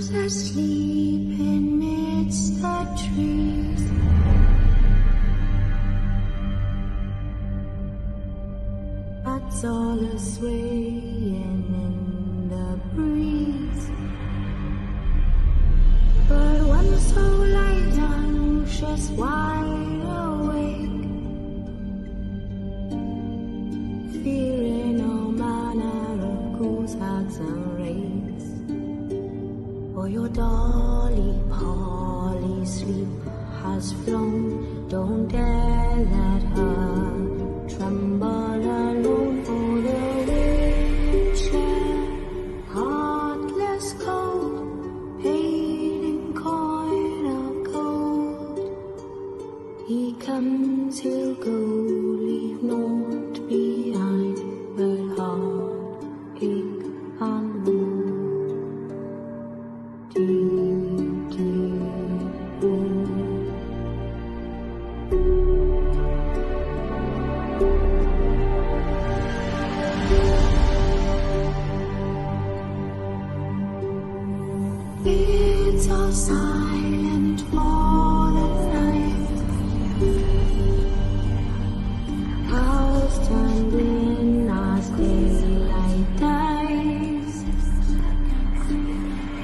Crows asleep amidst the trees. Bats all are swaying in the breeze. But when the soul lies down, she's wide awake, fearing all manner of ghouls, hags and wraiths. For your dolly Polly sleep has flown, don't dare let her tremble alone. For the wheelchair, heartless cold, paid in coin of gold. He comes, he'll go, leave naught behind but heartache and woe. Deep, deep woe. It's all silent for the night. House turned in as daylight dies.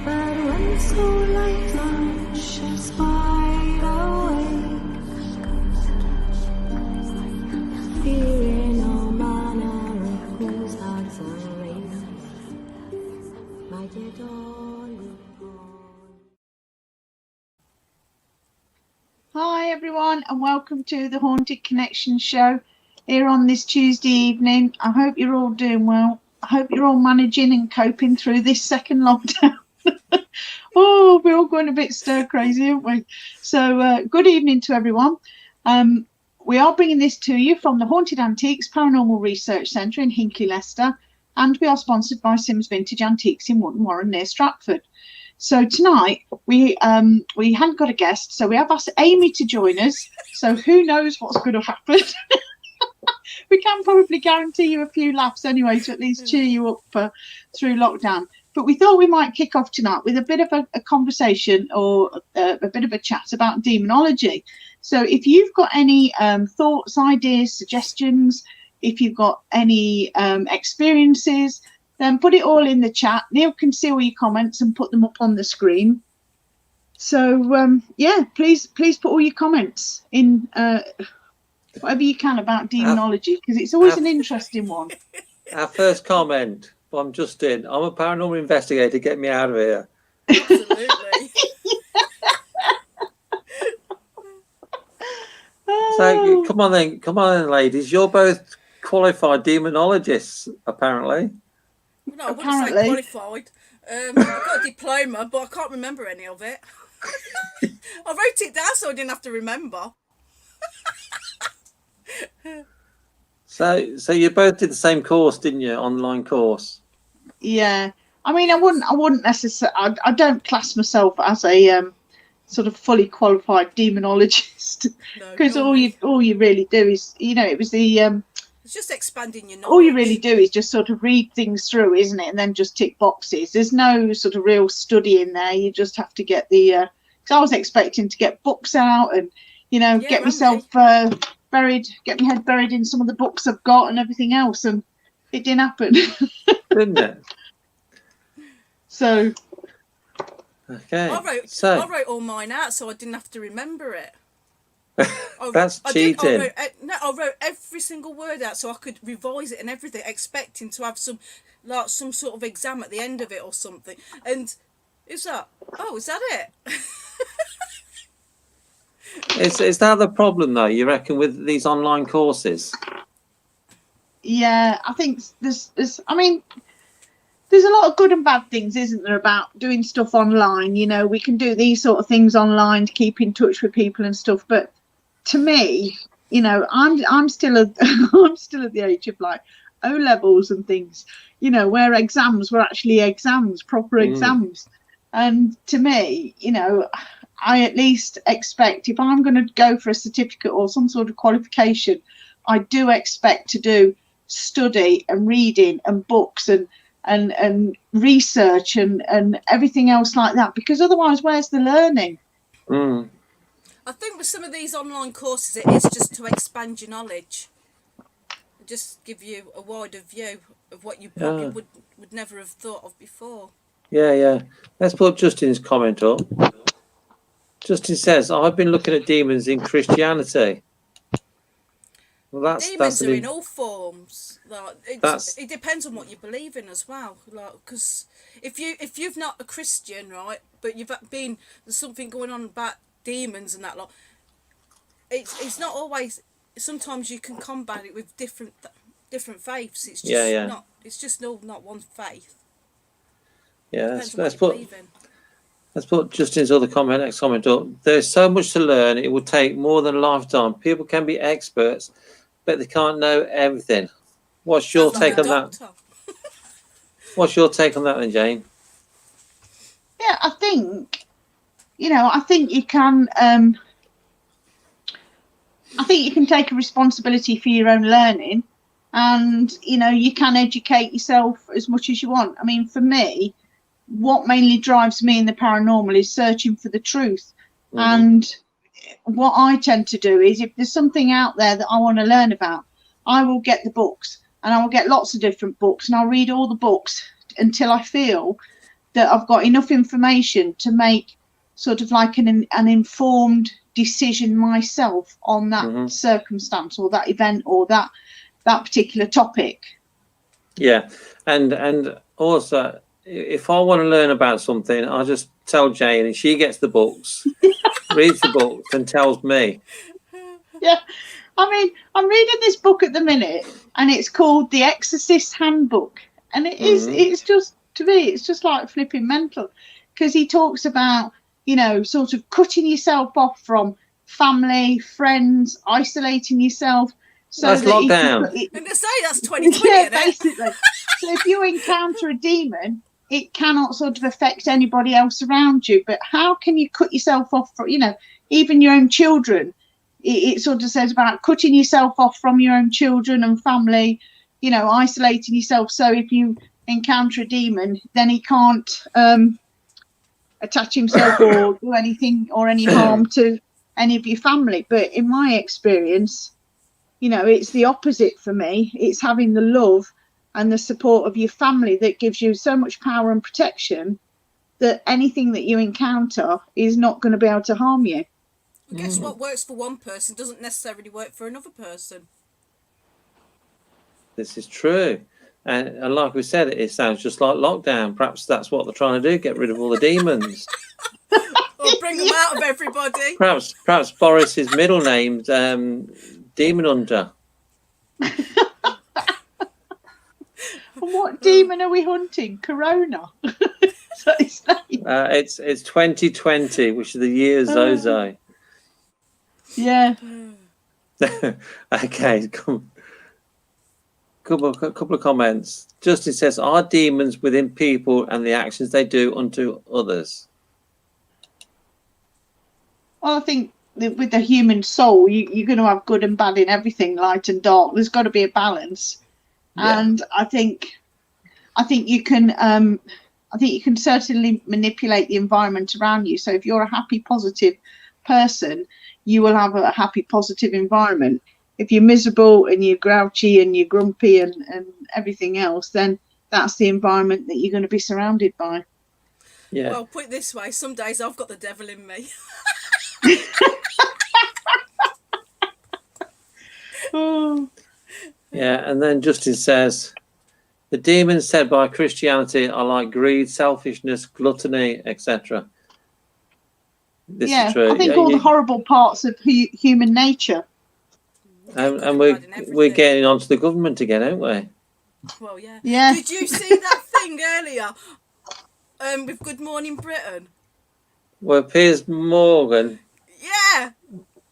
But when the soul light on, she's wide awake, fearing all manner of ghouls, hags and wraiths. My dear Dolly. Hi everyone, and welcome to the Haunted Connection show here on this Tuesday evening. I hope you're all doing well. I hope you're all managing and coping through this second lockdown. Oh, we're all going a bit stir crazy, aren't we? So good evening to everyone. We are bringing this to you from the Haunted Antiques Paranormal Research Centre in Hinckley, Leicester, and we are sponsored by Sims Vintage Antiques in Wootton Warren near Stratford. So tonight we hadn't got a guest, so we have asked Amy to join us. So who knows what's going to happen? We can probably guarantee you a few laughs anyway to at least cheer you up through lockdown. But we thought we might kick off tonight with a bit of a conversation or a bit of a chat about demonology. So if you've got any thoughts, ideas, suggestions, if you've got any experiences, then put it all in the chat. Neil can see all your comments and put them up on the screen. So yeah, please put all your comments in, whatever you can about demonology, because it's always an interesting one. Our first comment from Justin: I'm a paranormal investigator, get me out of here. Absolutely. So come on then, ladies. You're both qualified demonologists, apparently. No, I wouldn't say qualified. I've got a diploma, but I can't remember any of it. I wrote it down so I didn't have to remember. So you both did the same course, didn't you? Online course. Yeah, I mean, I wouldn't necessarily. I don't class myself as a sort of fully qualified demonologist, because all you really do is, it was the it's just expanding your knowledge. all you really do is just sort of read things through, isn't it? And then just tick boxes. There's no sort of real study in there. You just have to get the. Because I was expecting to get books out and get myself buried, get my head buried in some of the books I've got and everything else, and it didn't happen. Didn't it? So. Okay. I wrote all mine out so I didn't have to remember it. That's cheating. I wrote every single word out so I could revise it and everything, expecting to have some sort of exam at the end of it or something. And is that it? Is that the problem though, you reckon, with these online courses? Yeah, I think there's a lot of good and bad things, isn't there, about doing stuff online. We can do these sort of things online to keep in touch with people and stuff, but to me, I'm still at the age of like O levels and things, where exams were actually exams, proper exams. And to me, I at least expect, if I'm going to go for a certificate or some sort of qualification, I do expect to do study and reading and books and and research and everything else like that, because otherwise where's the learning? I think with some of these online courses, it is just to expand your knowledge, just give you a wider view of what you probably would never have thought of before. Yeah. Let's put Justin's comment up. Justin says, I've been looking at demons in Christianity. Well, Demons are in all forms. Like, it depends on what you believe in as well. Like, because if you've not a Christian, right, but there's something going on about demons and that lot, it's not always. Sometimes you can combat it with different faiths. It's just not. It's just not one faith. Yeah, let's put Justin's other next comment up. There's so much to learn. It would take more than a lifetime. People can be experts, but they can't know everything. What's your take on that? What's your take on that then, Jane? Yeah, I think you can. I think you can take a responsibility for your own learning, and you can educate yourself as much as you want. I mean, for me, what mainly drives me in the paranormal is searching for the truth. And what I tend to do is, if there's something out there that I want to learn about, I will get the books, and I will get lots of different books, and I'll read all the books until I feel that I've got enough information to make sort of like an informed decision myself on that circumstance or that event or that particular topic. Yeah, and also, if I want to learn about something, I just tell Jane, and she gets the books, reads the books, and tells me. Yeah, I mean, I'm reading this book at the minute, and it's called The Exorcist Handbook, and it's just, to me, it's just like flipping mental, because he talks about, sort of cutting yourself off from family, friends, isolating yourself. So that's lockdown. I'm gonna say that's 2020. Yeah, basically. So if you encounter a demon, it cannot sort of affect anybody else around you. But how can you cut yourself off from, even your own children? It sort of says about cutting yourself off from your own children and family, isolating yourself. So if you encounter a demon, then he can't attach himself or do anything or any harm to any of your family. But in my experience, it's the opposite for me. It's having the love and the support of your family that gives you so much power and protection that anything that you encounter is not going to be able to harm you. I guess what works for one person doesn't necessarily work for another person. This is true. And like we said, it sounds just like lockdown. Perhaps that's what they're trying to do, get rid of all the demons. Or bring them out of everybody. Perhaps Boris's middle name's Demon Hunter. What demon are we hunting? Corona. Is that his name? It's 2020, which is the year Zozo. Yeah. Okay, couple of comments. Justin says, are demons within people and the actions they do unto others? Well, I think with the human soul, you're going to have good and bad in everything, light and dark. There's got to be a balance. Yeah. And I think you can certainly manipulate the environment around you. So if you're a happy, positive person, you will have a happy, positive environment. If you're miserable and you're grouchy and you're grumpy and everything else, then that's the environment that you're going to be surrounded by. Yeah. Well, put it this way, some days I've got the devil in me. Oh. Yeah, and then Justin says, the demons said by Christianity are like greed, selfishness, gluttony, etc. This is true. I think all the horrible parts of human nature. And we're getting onto the government again, aren't we? Well, yeah. Yeah. Did you see that thing earlier with Good Morning Britain? Well, Piers Morgan. Yeah.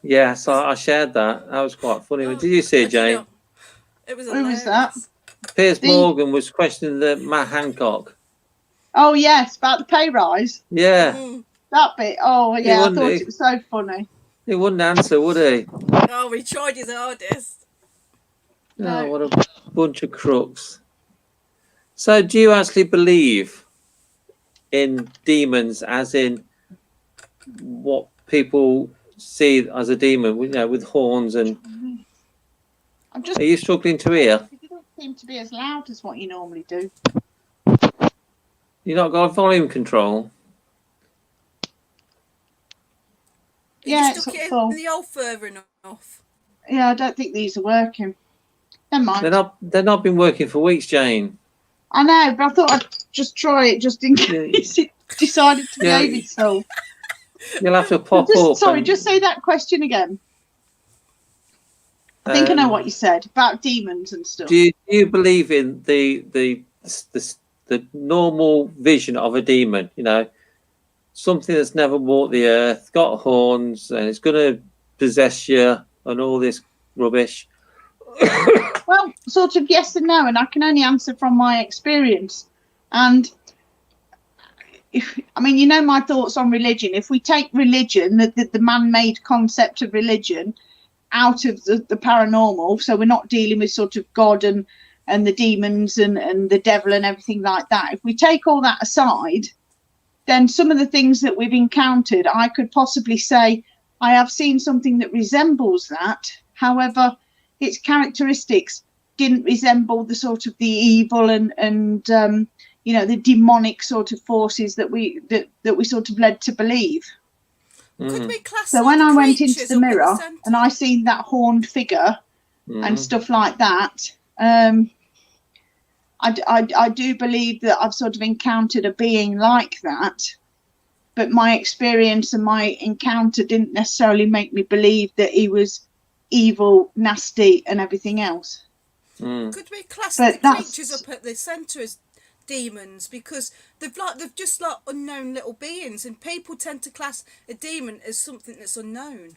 Yeah, so I shared that. That was quite funny. Did you see it, Jane? It was Who was that? Piers Morgan was questioning the Matt Hancock. Oh, yes, about the pay rise. Yeah. That bit. Oh, yeah, I thought it was so funny. He wouldn't answer, would he? Oh, he tried his hardest. No. Oh, what a bunch of crooks. So do you actually believe in demons, as in what people see as a demon, you know, with horns? And are you struggling to hear? You don't seem to be as loud as what you normally do. You not got volume control? Yeah, You it's stuck up it full. in the hole further enough. Yeah, I don't think these are working. Never mind. They're not been working for weeks, Jane. I know, but I thought I'd just try it just in case it decided to behave itself. You'll have to pop up. Sorry, just say that question again. I think I know what you said about demons and stuff. Do you believe in the normal vision of a demon? You know, something that's never walked the earth, got horns, and it's going to possess you, and all this rubbish. Well, sort of yes and no, and I can only answer from my experience. And I mean, you know my thoughts on religion. If we take religion, the man-made concept of religion, out of the paranormal, so we're not dealing with sort of God and the demons and the devil and everything like that. If we take all that aside, then some of the things that we've encountered, I could possibly say I have seen something that resembles that. However, its characteristics didn't resemble the sort of the evil and you know, the demonic sort of forces that we sort of led to believe. Could we class so when I went into the mirror and I seen that horned figure and stuff like that, I do believe that I've sort of encountered a being like that, but my experience and my encounter didn't necessarily make me believe that he was evil, nasty, and everything else. Could we class the creatures up at the centre as demons, because they've just like unknown little beings, and people tend to class a demon as something that's unknown?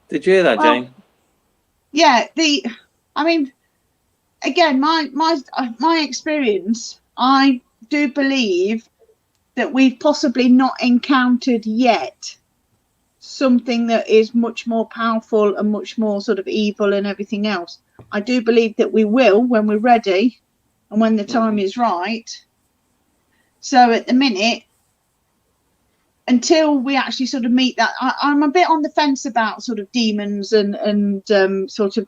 Did you hear that, Jane? Yeah, I mean, again, my experience, I do believe that we've possibly not encountered yet something that is much more powerful and much more sort of evil and everything else. I do believe that we will when we're ready and when the time is right. So at the minute, until we actually sort of meet that, I'm a bit on the fence about sort of demons and sort of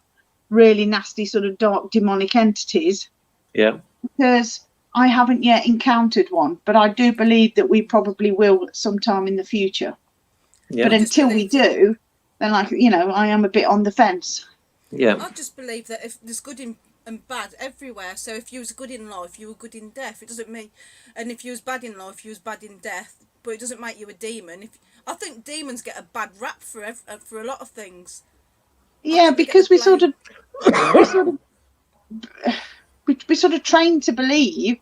really nasty sort of dark demonic entities. Yeah. Because I haven't yet encountered one, but I do believe that we probably will sometime in the future. Yeah. But until we do, then, like, you know, I am a bit on the fence. Yeah. I just believe that if there's good and bad everywhere, so if you was good in life, you were good in death. It doesn't mean, and if you was bad in life, you was bad in death. But it doesn't make you a demon. I think demons get a bad rap for a lot of things. Yeah, because we sort of trained to believe,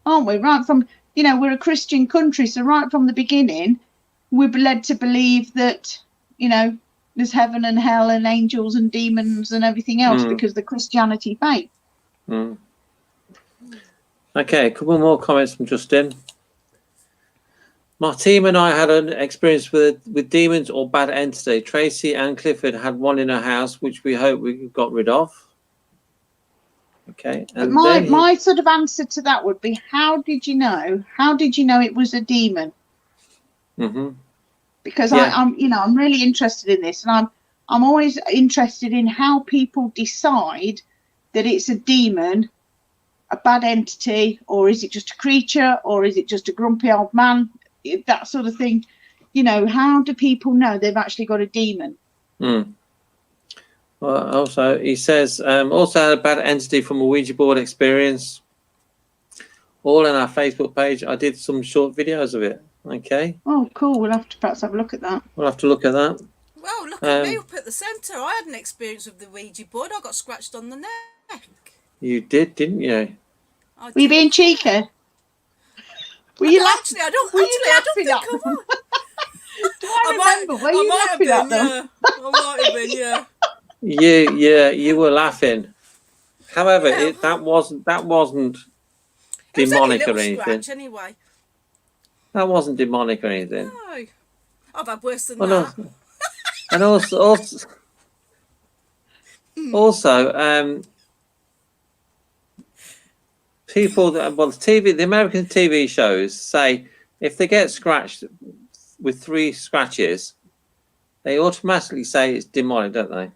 aren't we? Right from, you know, we're a Christian country, so right from the beginning, we're led to believe that, you know, there's heaven and hell and angels and demons and everything else because of the Christianity faith. Okay, a couple more comments from Justin. My team and I had an experience with demons or bad entity. Tracy and Clifford had one in her house, which we hope we got rid of. Okay. And my sort of answer to that would be, how did you know? How did you know it was a demon? Because I'm really interested in this, and I'm always interested in how people decide that it's a demon, a bad entity, or is it just a creature, or is it just a grumpy old man? That sort of thing. You know, how do people know they've actually got a demon? Well, also, he says, also had a bad entity from a Ouija board experience. All on our Facebook page. I did some short videos of it. Okay. Oh, cool. We'll have to perhaps have a look at that. We'll have to look at that. Well, look at me up at the centre. I had an experience with the Ouija board. I got scratched on the neck. You did, didn't you? Were you being cheeky? Were you laughing? I don't think I was. Do I remember? Were you laughing at them? I might have been, yeah. You were laughing. However, that wasn't demonic or anything. Scratch, anyway. That wasn't demonic or anything. No, I've had worse than that. And also, Also, people that the American TV shows say if they get scratched with 3 scratches, they automatically say it's demonic, don't they?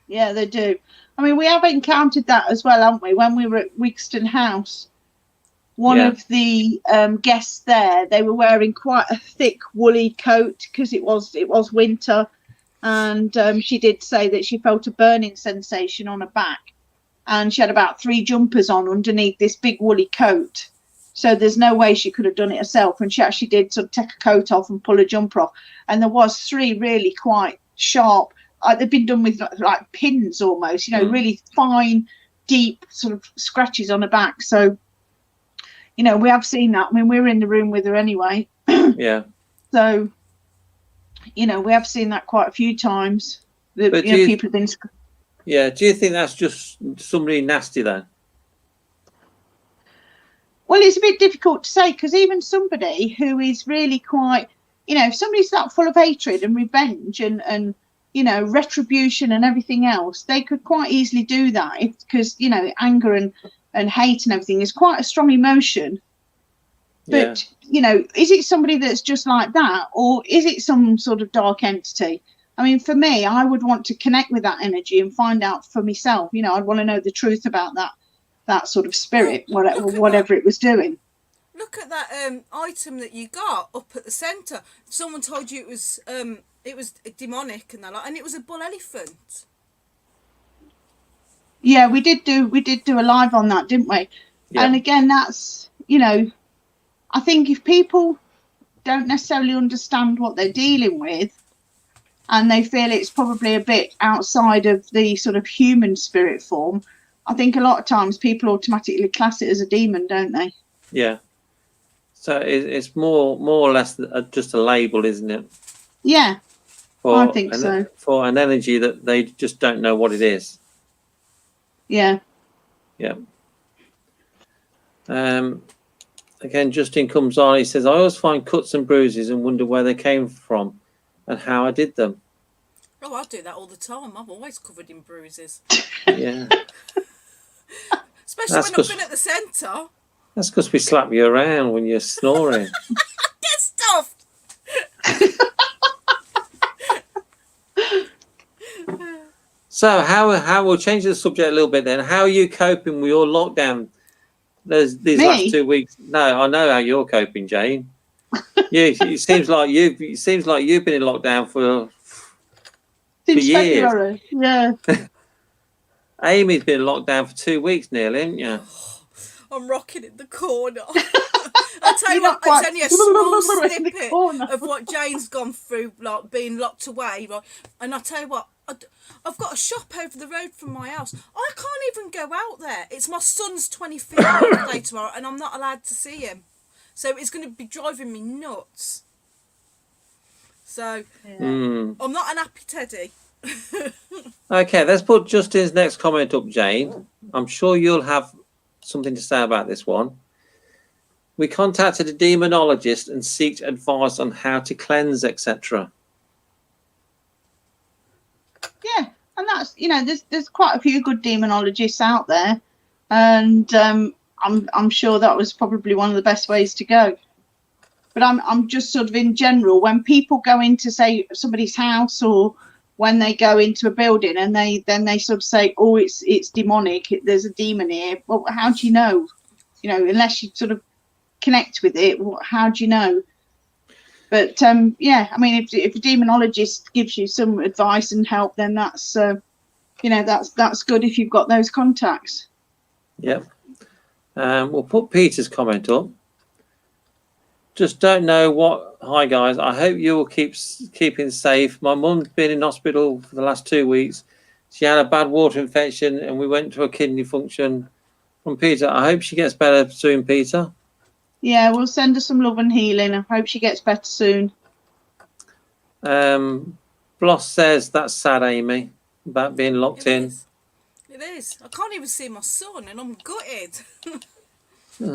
Yeah, they do. I mean, we have encountered that as well, haven't we? When we were at Wigston House, one of the guests there, they were wearing quite a thick woolly coat because it was winter, and she did say that she felt a burning sensation on her back, and she had about 3 jumpers on underneath this big woolly coat. So there's no way she could have done it herself, and she actually did sort of take a coat off and pull a jumper off, and there was 3 really quite sharp. They've been done with like pins almost, really fine, deep sort of scratches on her back. So, we have seen that. I mean, we were in the room with her anyway. Yeah. So, we have seen that quite a few times. That, people have been. Yeah. Do you think that's just somebody nasty then? Well, it's a bit difficult to say because even somebody who is really quite, if somebody's that full of hatred and revenge and retribution and everything else, they could quite easily do that because, anger and hate and everything is quite a strong emotion. But, is it somebody that's just like that, or is it some sort of dark entity? I mean, for me, I would want to connect with that energy and find out for myself. I'd want to know the truth about that sort of spirit, whatever it was doing. Look at that item that you got up at the centre. Someone told you it was demonic and and it was a bull elephant. Yeah, we did do a live on that, didn't we? Yeah. And again, that's I think if people don't necessarily understand what they're dealing with, and they feel it's probably a bit outside of the sort of human spirit form, I think a lot of times people automatically class it as a demon, don't they? Yeah. So it's more or less just a label, isn't it? Yeah, I think so. For an energy that they just don't know what it is. Yeah. Yeah. Again, Justin comes on. He says, I always find cuts and bruises and wonder where they came from and how I did them. Oh, I do that all the time. I'm always covered in bruises. Yeah. Especially when I've been at the centre. That's because we slap you around when you're snoring. Get stuffed! So how we'll change the subject a little bit then. How are you coping with your lockdown? These last 2 weeks. No, I know how you're coping, Jane. It seems like you've been in lockdown for years. February. Yeah. Amy's been in lockdown for 2 weeks nearly, haven't you? I'm rocking in the corner. I'll tell you what, it's only a small snippet of what Jane's gone through, like being locked away. Right? And I'll tell you what, I've got a shop over the road from my house. I can't even go out there. It's my son's 25th birthday tomorrow, and I'm not allowed to see him. So it's going to be driving me nuts. So I'm not an happy teddy. Okay, let's put Justin's next comment up, Jane. I'm sure you'll have something to say about this one. We contacted a demonologist and sought advice on how to cleanse, etc. Yeah, and that's there's quite a few good demonologists out there, and I'm sure that was probably one of the best ways to go. But I'm just sort of in general, when people go into say somebody's house or when they go into a building and they sort of say, oh, it's demonic, there's a demon here. Well, how do you know? Unless you sort of connect with it, how do you know? But yeah, I mean, if a demonologist gives you some advice and help, then that's that's good if you've got those contacts. Yep. We'll put Peter's comment up. Just don't know what. Hi guys, I hope you will keeping safe. My mum's been in hospital for the last 2 weeks. She had a bad water infection and we went to a kidney function. From Peter, I hope she gets better soon, Peter. Yeah, we'll send her some love and healing. I hope she gets better soon. Bloss says that's sad, Amy, about being locked in. It is. I can't even see my son and I'm gutted.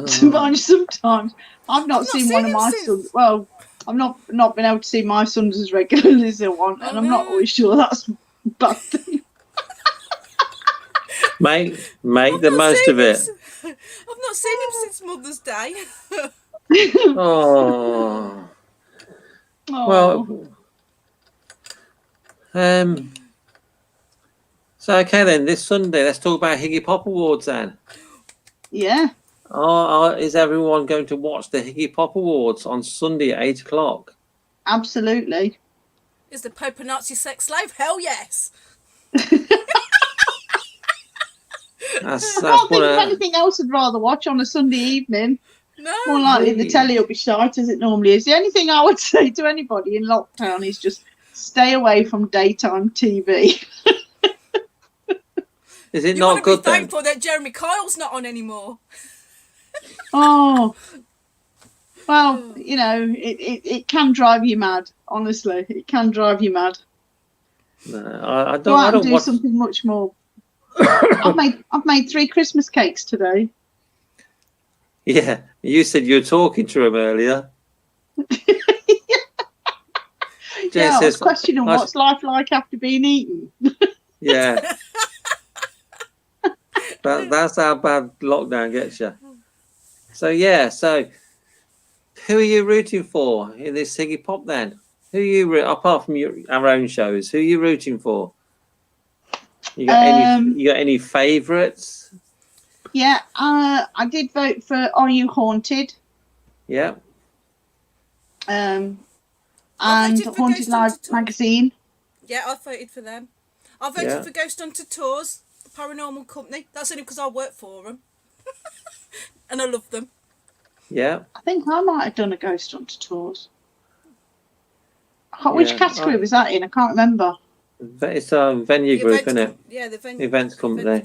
Sometimes I've not seen one of my sons. Well, I've not been able to see my sons as regularly as I want, and I'm not always sure that's a bad thing. Make the most of it. I've not seen him since Mother's Day. Oh. Well, so okay then, this Sunday, let's talk about Higgy Pop Awards then. Yeah. Is everyone going to watch the Higgy Pop Awards on Sunday at 8 o'clock? Absolutely. Is the Pope a Nazi sex slave? Hell yes. I can't think of anything else I'd rather watch on a Sunday evening. No. More likely the telly will be shite as it normally is. The only thing I would say to anybody in lockdown is just stay away from daytime TV. Is it not good then? You want to be thankful that Jeremy Kyle's not on anymore. Oh. Well, you know, it can drive you mad, honestly. It can drive you mad. No, I don't. Go out I don't and do watch... something much more. I've made 3 Christmas cakes today. Yeah, you said you were talking to him earlier. Yeah, I was questioning what's life like after being eaten. Yeah. That's how bad lockdown gets you. So yeah, who are you rooting for in this Higgy Pop then? Who are you apart from our own shows? Who are you rooting for? You got any favourites? Yeah, I did vote for Are You Haunted? Yeah. And Haunted Live magazine. Yeah, I voted for them. I voted for Ghost Hunter Tours, the paranormal company. That's only because I work for them. And I love them. Yeah. I think I might have done a Ghost Hunter Tours. Which category was that in? I can't remember. It's a venue group, isn't it? Yeah, the events company.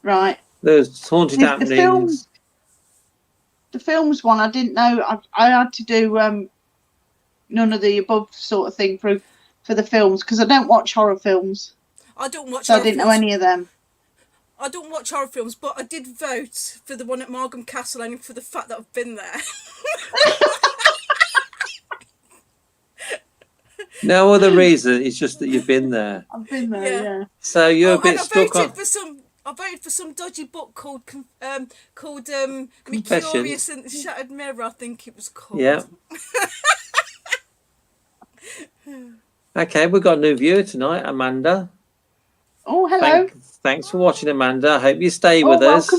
Right. There's Haunted Happenings. The films one, I didn't know. I had to do none of the above sort of thing for the films because I don't watch horror films. I don't watch. So I didn't know any of them. I don't watch horror films, but I did vote for the one at Margam Castle only for the fact that I've been there. No other reason. It's just that you've been there. I've been there, yeah. So you're a bit stuck on. I voted for some dodgy book called Me Curious and the Shattered Mirror, I think it was called. Yeah. Okay, we've got a new viewer tonight, Amanda. Oh, hello. Thanks for watching, Amanda. I hope you stay with us.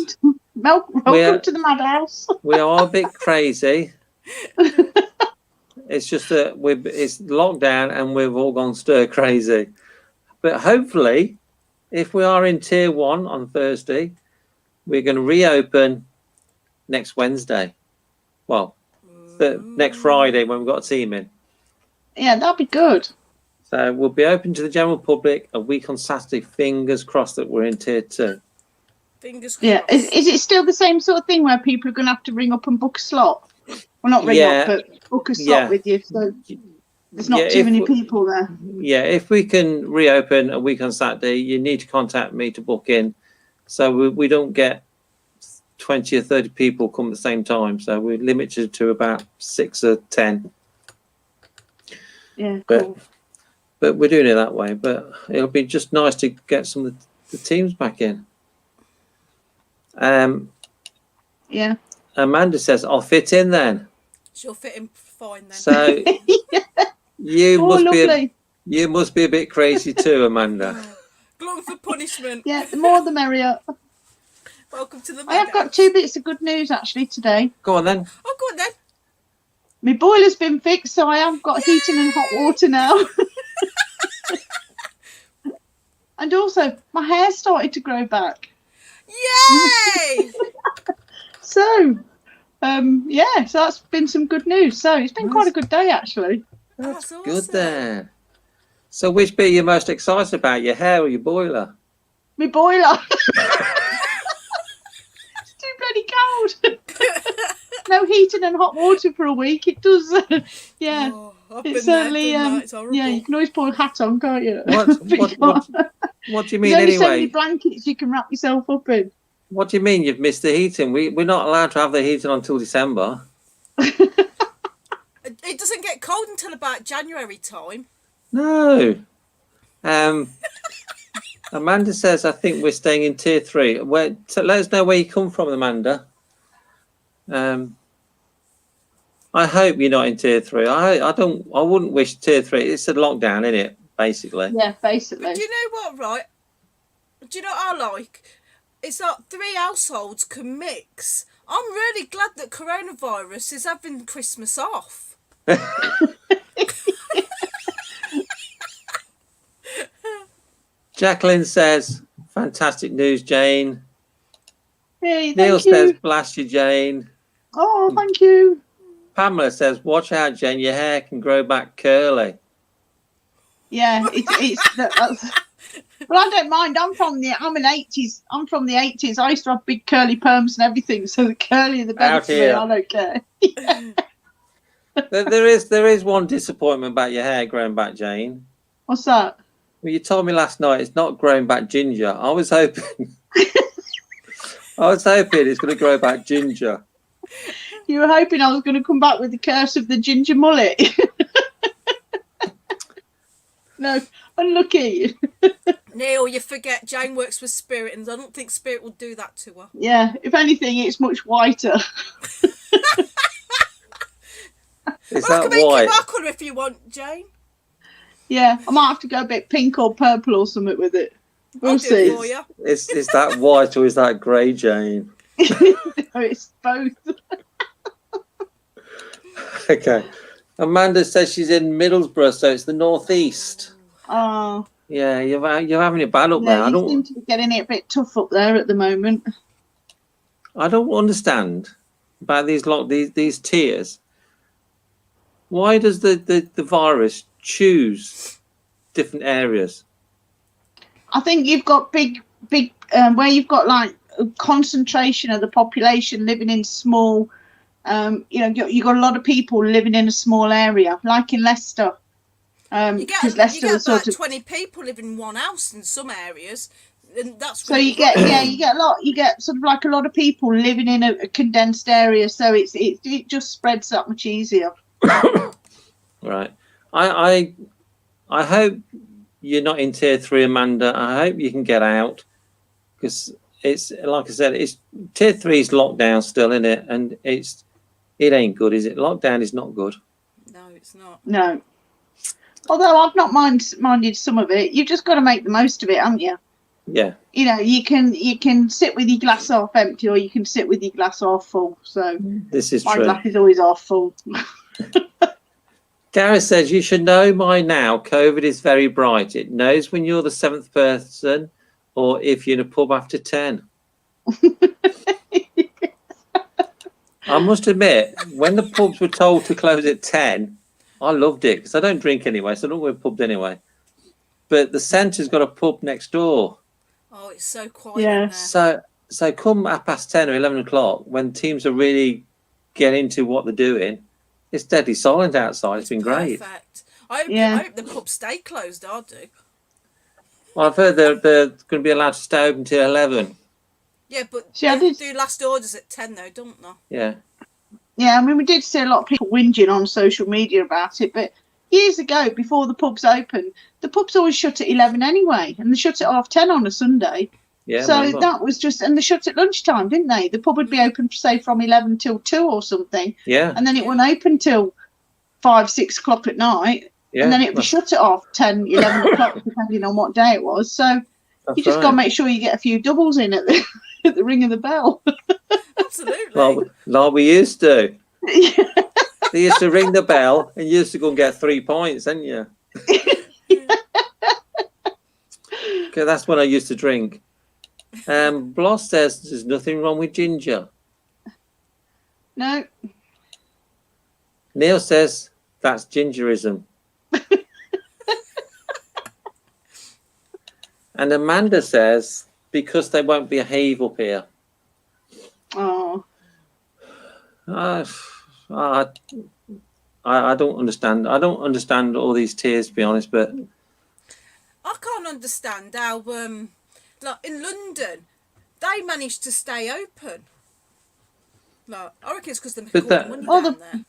Welcome to the madhouse. We are a bit crazy. It's just that it's lockdown and we've all gone stir crazy. But hopefully, if we are in tier 1 on Thursday, we're going to reopen next Wednesday. Well, next Friday when we've got a team in. Yeah, that'd be good. So we'll be open to the general public a week on Saturday. Fingers crossed that we're in tier 2. Fingers crossed. Yeah, is it still the same sort of thing where people are going to have to ring up and book a slot? Well, not ring up, but book a slot with you. So there's not too many people there. Yeah, if we can reopen a week on Saturday, you need to contact me to book in. So we don't get 20 or 30 people come at the same time. So we're limited to about 6 or 10. Yeah, cool. But we're doing it that way. But it'll be just nice to get some of the teams back in. Yeah. Amanda says, I'll fit in then. She'll fit in fine then. So you must be a bit crazy too, Amanda. Glutton for punishment. Yeah, the more the merrier. Welcome to the I have got 2 bits of good news actually today. Go on then. Oh, go on then. My boiler's been fixed, so I have got heating and hot water now. And also, my hair started to grow back. Yay! So that's been some good news. So it's been quite a good day, actually. That's awesome. Good then. So which bit are you most excited about, your hair or your boiler? My boiler. It's too bloody cold. No heating and hot water for a week. It does. Yeah. Oh, it's certainly. It's horrible. Yeah, you can always put a hat on, can't you? What do you mean There's only anyway? so many blankets you can wrap yourself up in. What do you mean you've missed the heating? We're not allowed to have the heating until December. It doesn't get cold until about January time. No. Amanda says, I think we're staying in tier 3. So let us know where you come from, Amanda. I hope you're not in tier 3. I wouldn't wish tier 3. It's a lockdown, isn't it? Basically. Yeah, basically. But do you know what, right? Do you know what I like? It's like 3 households can mix. I'm really glad that coronavirus is having Christmas off. Jacqueline says, fantastic news, Jane. Hey, Neil thank you. says, blast you, Jane. Oh, thank you. Pamela says, watch out, Jane, your hair can grow back curly. Yeah, that's. Well, I don't mind. I'm from the 80s. I'm from the 80s. I used to have big curly perms and everything. So the curlier the better for me. I don't care. There is one disappointment about your hair growing back, Jane. What's that? Well, you told me last night it's not growing back ginger. I was hoping it's going to grow back ginger. You were hoping I was going to come back with the curse of the ginger mullet. No, unlucky. Neil, you forget Jane works with Spirit, and I don't think Spirit will do that to her. Yeah, if anything, it's much whiter. Is I can that make white? it my colour if you want, Jane. Yeah, I might have to go a bit pink or purple or something with it. We'll I'll see. do it for you. Is that white or is that grey, Jane? No, it's both. Okay. Amanda says she's in Middlesbrough, so it's the northeast. Oh. Yeah, you're having it bad up there. You seem to be getting it a bit tough up there at the moment. I don't understand about these tiers. Why does the virus choose different areas? I think you've got big where you've got like a concentration of the population living in small. You got a lot of people living in a small area, like in Leicester. You get about 20 people living in one house in some areas, and that's so you get you get sort of like a lot of people living in a condensed area, so it just spreads that much easier. Right. I hope you're not in tier 3, Amanda. I hope you can get out, because it's like I said, it's tier 3's lockdown still, isn't it? And it ain't good, is it? Lockdown is not good. No, it's not. No. Although I've not minded some of it, you've just got to make the most of it, haven't you? Yeah. You know, you can sit with your glass half empty, or you can sit with your glass half full. So this is my true. glass is always half full. Gareth says you should know by now COVID is very bright. It knows when you're the 7th person or if you're in a pub after 10. I must admit, when the pubs were told to close at 10, I loved it, because I don't drink anyway, so I don't go to pubs anyway. But the centre's got a pub next door. Oh, it's so quiet in there. So come 10:30 or 11 o'clock, when teams are really getting into what they're doing, it's deadly silent outside. It's been great. Perfect. I hope the pubs stay closed. I do. Well, I've heard they're going to be allowed to stay open till 11. Yeah, but they do last orders at 10 though, don't they? Yeah. Yeah, I mean, we did see a lot of people whinging on social media about it, but years ago, before the pubs opened, the pubs always shut at 11 anyway, and they shut at 10:30 on a Sunday. Yeah. So that was just, and they shut at lunchtime, didn't they? The pub would be open, say, from 11 till 2 or something. Yeah. And then it wouldn't open till 5, 6 o'clock at night. Yeah. And then it would be shut at 10, 11 o'clock, depending on what day it was. So you just got to make sure you get a few doubles in at the, at the ring of the bell. Absolutely. Like we used to. Yeah. They used to ring the bell and you used to go and get 3 points, didn't you? Okay, that's when I used to drink. Bloss says there's nothing wrong with ginger. No. Neil says that's gingerism. And Amanda says because they won't behave up here. Oh. I don't understand. I don't understand all these tiers, to be honest. But I can't understand how, like in London, they managed to stay open. Like, I reckon it's because they make all the money down there.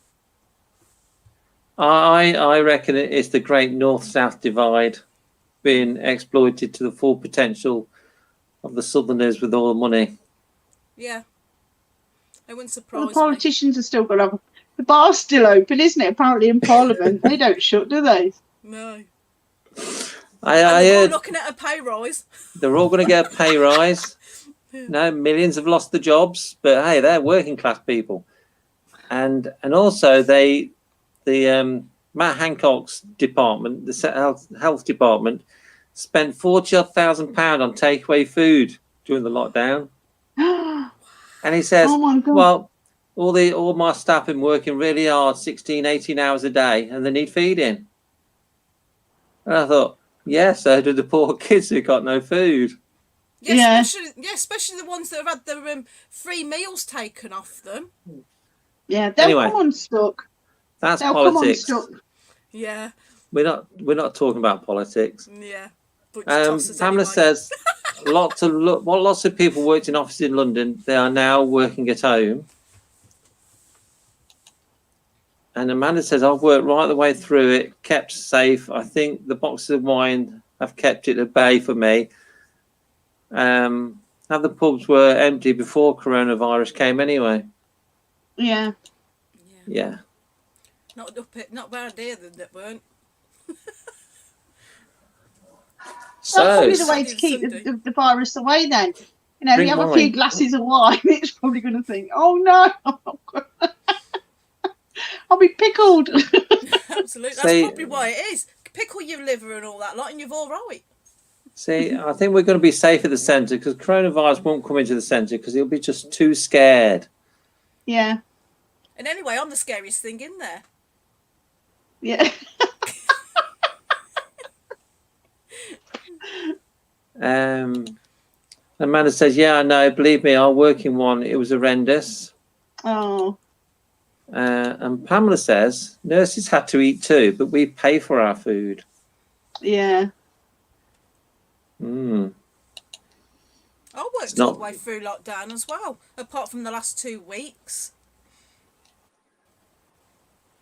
I reckon it's the great north-south divide. being exploited to the full potential of the Southerners with all the money. Yeah. It wouldn't surprise Well, the politicians are still going to have... The bar's still open, isn't it? Apparently in Parliament. They don't shut, do they? No. I they're all heard looking at a pay rise. they're all going to get a pay rise. No, millions have lost the jobs, but hey, they're working class people. And also the Matt Hancock's department, the health department, spent £40,000 on takeaway food during the lockdown. And he says, oh my God. well, all my staff have been working really hard, 16, 18 hours a day, and they need feeding. And I thought, yeah, so do the poor kids who got no food. Yeah, especially the ones that have had their free meals taken off them. Yeah, they'll come unstuck. That's politics. Yeah. We're not talking about politics. Yeah. Pamela says lots of people worked in offices in London. They are now working at home. And Amanda says, I've worked right the way through it, kept safe. I think the boxes of wine have kept it at bay for me. Other pubs were empty before coronavirus came anyway. Yeah. Yeah. Not bad idea that weren't. So that's probably the way to keep the virus away then. You know, if you have a few glasses of wine, it's probably going to think, oh no, I'll be pickled. Absolutely. That's probably why it is. Pickle your liver and all that lot and you're all right. See, I think we're going to be safe at the centre because coronavirus won't come into the centre because he'll be just too scared. Yeah. And anyway, I'm the scariest thing in there. Yeah. Amanda says, yeah, I know. Believe me, I work in one. It was horrendous. Oh. And Pamela says, nurses had to eat too, but we pay for our food. Yeah. Mm. I worked all the way through lockdown as well, apart from the last 2 weeks.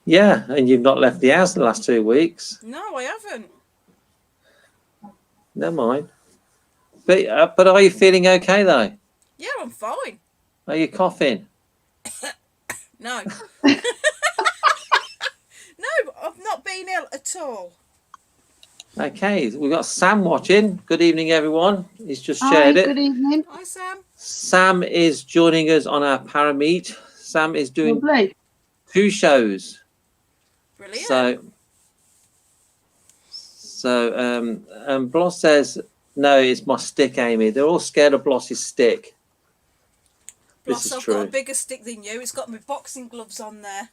Yeah, and you've not left the house the last 2 weeks. No, I haven't. Never mind. But are you feeling okay though? Yeah, I'm fine. Are you coughing? No. No, I've not been ill at all. Okay, we've got Sam watching. Good evening, everyone. He's just shared it. Good evening. Hi, Sam. Sam is joining us on our Parameet. Sam is doing 2 shows. Brilliant. So Bloss says, no, it's my stick, Amy. They're all scared of Bloss's stick. Bloss, I've got a bigger stick than you. It's got my boxing gloves on there.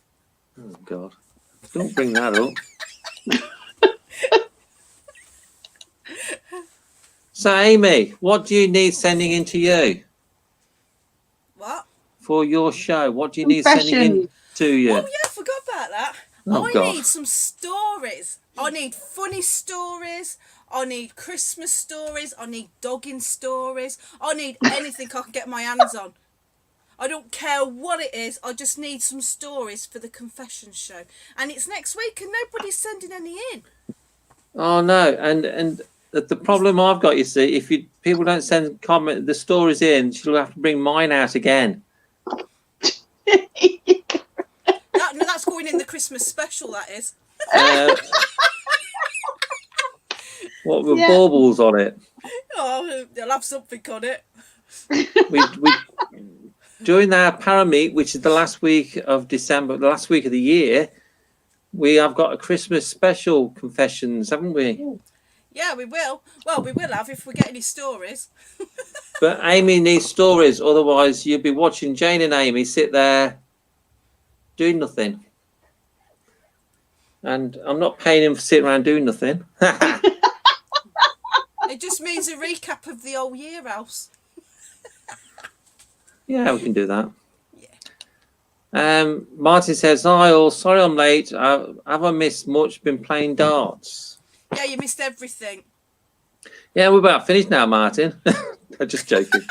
Oh, God. Don't bring that up. So, Amy, what do you need sending in to you? What? For your show, what do you need sending in to you? Oh, yeah, I forgot about that. I need some stories. I need funny stories. I need Christmas stories. I need dogging stories. I need anything I can get my hands on. I don't care what it is. I just need some stories for the confession show. And it's next week and nobody's sending any in. Oh, no. And the problem I've got, you see, if people don't send the stories in, she'll have to bring mine out again. That's going in the Christmas special, that is. What with baubles on it? Oh, they'll have something on it. we during our Parameet, which is the last week of December, the last week of the year, we have got a Christmas special confessions, haven't we? Yeah, we will. Well, we will have if we get any stories. But Amy needs stories, otherwise you'll be watching Jane and Amy sit there doing nothing. And I'm not paying him for sitting around doing nothing. It just means a recap of the whole year, else. Yeah, we can do that. Yeah. Martin says, hi all, sorry I'm late. Have I missed much? Been playing darts. Yeah, you missed everything. Yeah, we're about finished now, Martin. I'm just joking.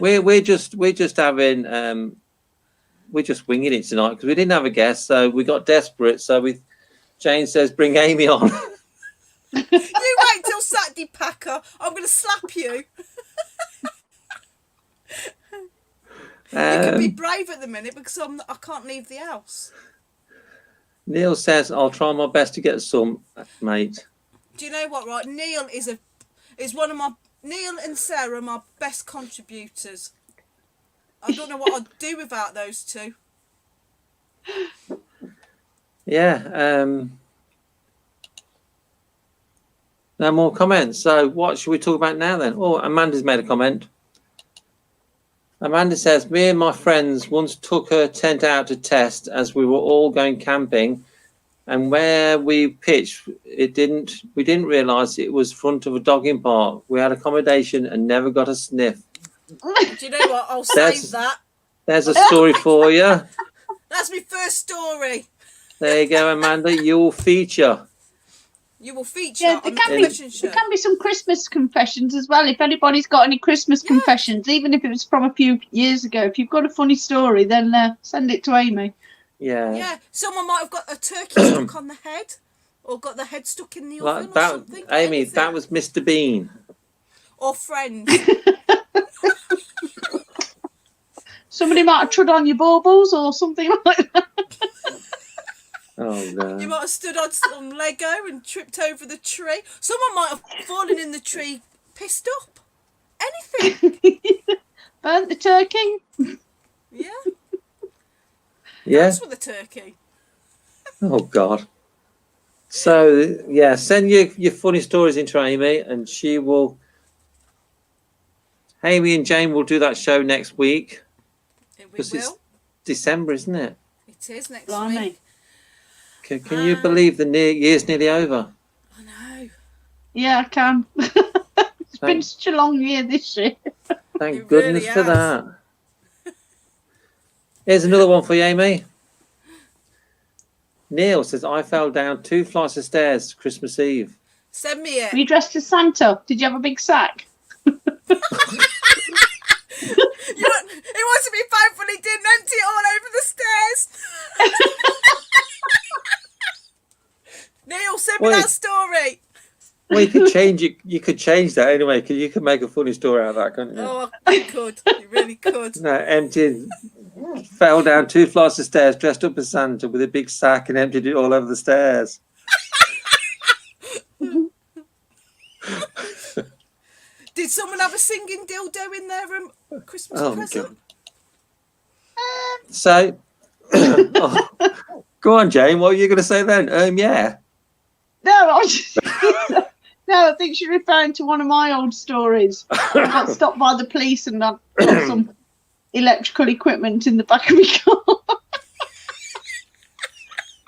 we're just having we're just winging it tonight because we didn't have a guest, so we got desperate. So Jane says, bring Amy on. You wait till Saturday, Packer. I'm going to slap you. You can be brave at the minute because I can't leave the house. Neil says, "I'll try my best to get some, mate." Do you know what? Right, Neil is Neil and Sarah are my best contributors. I don't know what I'd do without those two. Yeah. No more comments. So what should we talk about now then? Oh, Amanda's made a comment. Amanda says, "Me and my friends once took her tent out to test as we were all going camping, and where we pitched, we didn't realise it was front of a dogging park. We had accommodation and never got a sniff." Do you know what? I'll save that. There's a story for you. That's my first story. There you go, Amanda. You'll feature. You will feature Yeah, on the there television show. can be some Christmas confessions as well. If anybody's got any Christmas confessions, even if it was from a few years ago, if you've got a funny story, then send it to Amy. Yeah. Yeah, someone might have got a turkey stuck on the head, or got the head stuck in the oven, or something. Amy, anything. that was Mr. Bean. Or Friends. Somebody might have trod on your baubles or something like that. Oh no. You might have stood on some Lego and tripped over the tree. Someone might have fallen in the tree, pissed up. Anything. Burnt the turkey. Yeah. Yeah. That's for the turkey. Oh God. So yeah, send your funny stories into Amy, and she will. Amy and Jane will do that show next week. We Because it's will. December, isn't it? It is next Blimey. week. Can you believe the year's nearly over? I know. Yeah, I can. It's been such a long year this year. Thank It goodness really for has. that. Here's another one for you, Amy. Neil says, "I fell down 2 flights of stairs Christmas Eve." Send me it. Were you dressed as Santa? Did you have a big sack? It wasn't me painful. He didn't empty it all over the stairs. Neil, send me Wait. that story. Well, you could change it. You could change that anyway, because you could make a funny story out of that, couldn't you? Oh, you could. You really could. No, emptied, fell down 2 flights of stairs, dressed up as Santa with a big sack, and emptied it all over the stairs. Did someone have a singing dildo in their Christmas Oh, present? God. So, go on, Jane. What were you going to say then? Yeah. No, I think she's referring to one of my old stories. I got stopped by the police and I got some electrical equipment in the back of my car.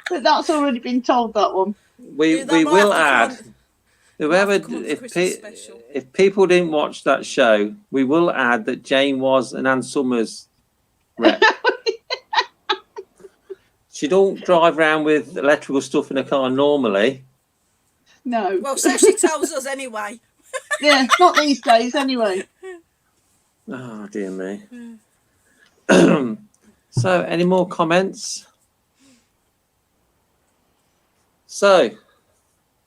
But that's already been told, that one. We will add. Whoever, if people didn't watch that show, we will add that Jane was an Ann Summers rep. She don't drive around with electrical stuff in a car normally. No. Well, so she tells us anyway. Yeah, not these days anyway. Oh, dear me. So, any more comments? So,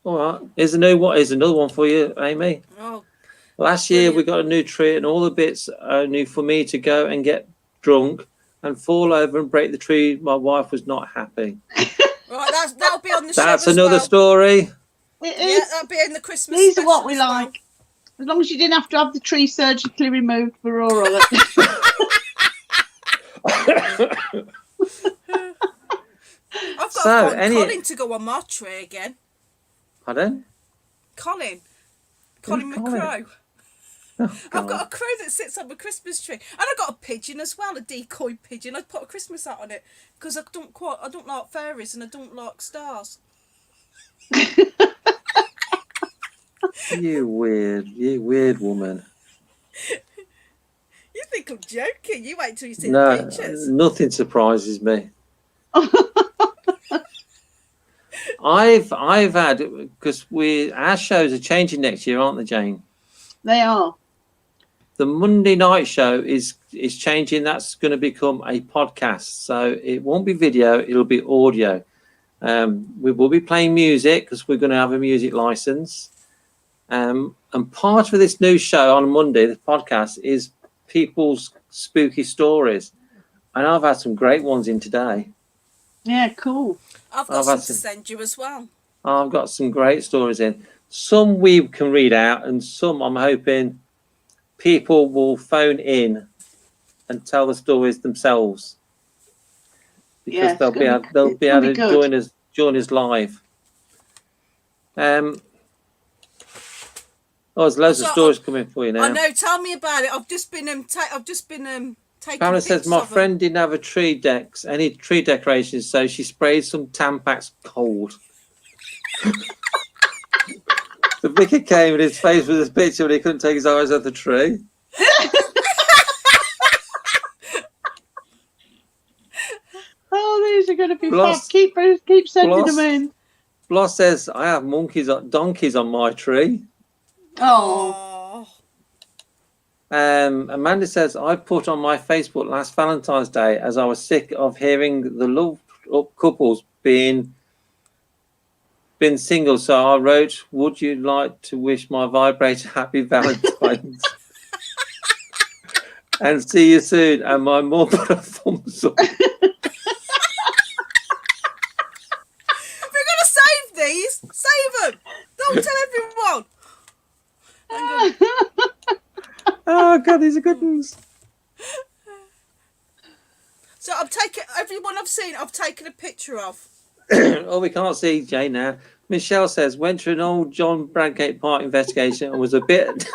all right. Here's another one for you, Amy. Oh, Last year we got a new tree, and all the bits are new for me to go and get drunk and fall over and break the tree. My wife was not happy. right, that'll be on the show. That's as another well. story. It Yeah, is. that'll be in the Christmas. These are special what we as well. like. As long as you didn't have to have the tree surgically removed, we're all right. I've got So, to find any- Colin to go on my tree again. Pardon? Colin Colin? McCrow. Oh, I've got God. a crow that sits on my Christmas tree, and I've got a pigeon as well, a decoy pigeon. I put a Christmas hat on it because I don't like fairies and I don't like stars. You weird woman. You think I'm joking? You wait till you see No, the pictures. nothing surprises me. I've had, because our shows are changing next year, aren't they, Jane? They are. The Monday night show is changing. That's going to become a podcast, so it won't be video; it'll be audio. We will be playing music because we're going to have a music license. And part of this new show on Monday, the podcast, is people's spooky stories. And I've had some great ones in today. Yeah, cool. I've got some to send you as well. I've got some great stories in. Some we can read out, and some I'm hoping people will phone in and tell the stories themselves. Because they'll be able to join us live. There's loads of stories coming for you now. I know. Tell me about it. I've just been taking. Pamela says my friend didn't have any tree decorations, so she sprayed some Tampax cold. The vicar came and his face was a picture, and he couldn't take his eyes off the tree. Oh, these are going to be fun. Keep sending them in. Bloss says I have donkeys on my tree. Oh. Amanda says I put on my Facebook last Valentine's Day as I was sick of hearing the loved up couples being single, so I wrote, "Would you like to wish my vibrator happy Valentine's?" And see you soon. And my mum put a thumbs up. We're gonna save these. Save them. Don't tell everyone. Oh God, these are good ones. So I've taken everyone I've seen. I've taken a picture of. Oh, we can't see Jay now. Michelle says went to an old John Bradgate Park investigation and was a bit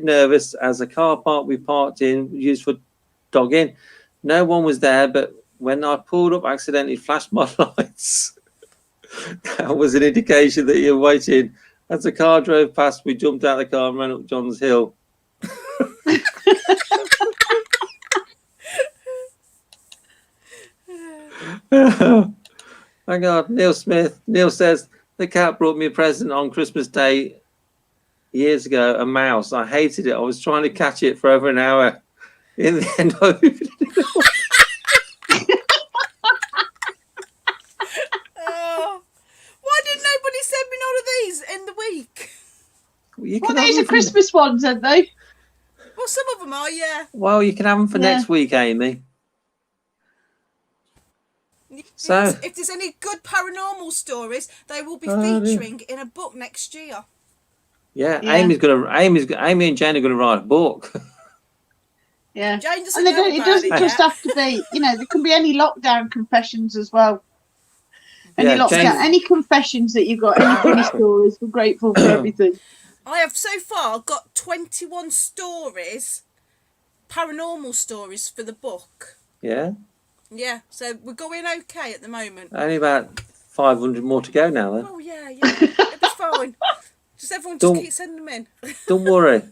nervous as the car park we parked in used for dogging. No one was there, but when I pulled up, I accidentally flashed my lights. That was an indication that you were waiting. As the car drove past, we jumped out of the car and ran up John's Hill. My God, Neil Smith. Neil says the cat brought me a present on Christmas Day years ago, a mouse. I hated it. I was trying to catch it for over an hour. In the end, I opened it up. Why did nobody send me none of these in the week? Well, these are Christmas ones, aren't they? Well, some of them are, yeah. Well, you can have them for next week, Amy. So, if there's any good paranormal stories, they will be featuring in a book next year. Yeah. Amy and Jane are gonna write a book. Yeah, Jane doesn't and it doesn't just have to be. There can be any lockdown confessions as well. Any confessions that you've got, any funny stories. We're grateful for everything. I have so far got 21 stories, paranormal stories for the book. Yeah. Yeah, so we're going okay at the moment. Only about 500 more to go now, then. Oh, yeah. It'll be fine. Everyone keep sending them in. Don't worry.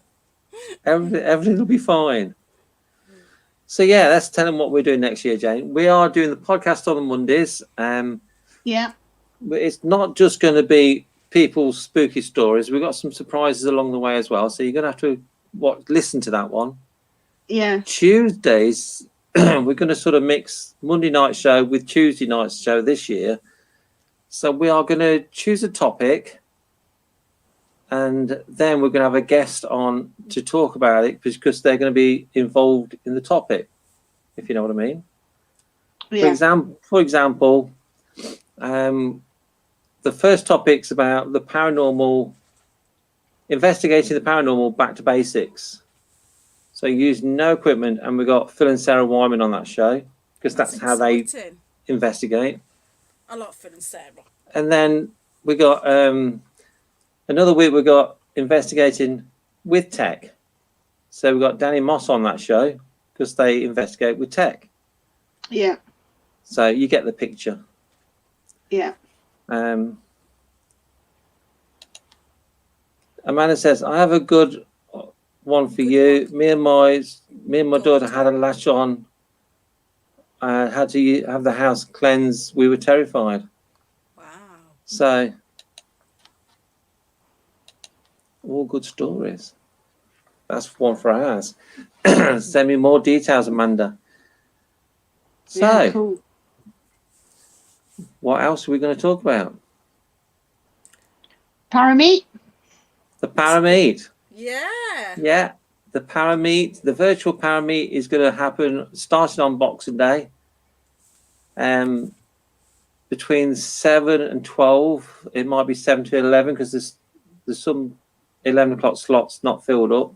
Everything will be fine. So, yeah, let's tell them what we're doing next year, Jane. We are doing the podcast on the Mondays. Yeah. But it's not just going to be people's spooky stories. We've got some surprises along the way as well. So you're going to have to listen to that one. Yeah. Tuesdays, we're going to sort of mix Monday night show with Tuesday night show this year. So we are going to choose a topic and then we're going to have a guest on to talk about it because they're going to be involved in the topic, if you know what I mean. Yeah. For example, the first topic's about the paranormal, investigating the paranormal back to basics. So use no equipment, and we've got Phil and Sarah Wyman on that show because that's how they investigate. I like Phil and Sarah. And then we got another week we got investigating with tech. So we've got Danny Moss on that show because they investigate with tech. Yeah. So you get the picture. Yeah. Amanda says, I have a good one for you. Me and my daughter had a latch on and had to have the house cleansed. We were terrified. Wow. So, all good stories. That's one for ours. Send me more details, Amanda. So, yeah, cool. what else are we going to talk about? Parameet. The Parameet. Yeah. Yeah, the Parameet, the virtual Parameet is going to happen starting on Boxing Day. Between 7 and 12, it might be 7 to 11 because there's some 11 o'clock slots not filled up.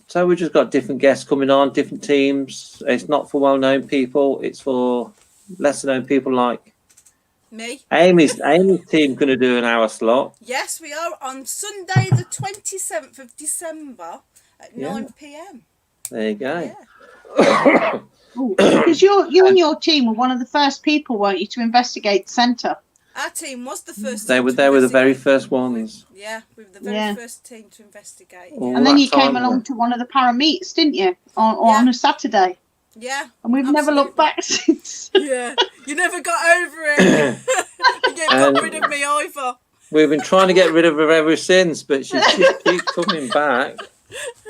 So we've just got different guests coming on, different teams. It's not for well-known people. It's for lesser-known people like me. Amy's team going to do an hour slot. Yes, we are on Sunday, the 27th of December at 9 p.m. There you go. Yeah. Because you and your team were one of the first people, weren't you, to investigate the centre? Our team was the first. They were the very first ones. We were the very first team to investigate. All And then that you came time, along to one of the Parameets, didn't you? On a Saturday. Yeah. And we've never looked back since. Yeah. You never got over it. You didn't got rid of me either. We've been trying to get rid of her ever since, but she just keeps coming back.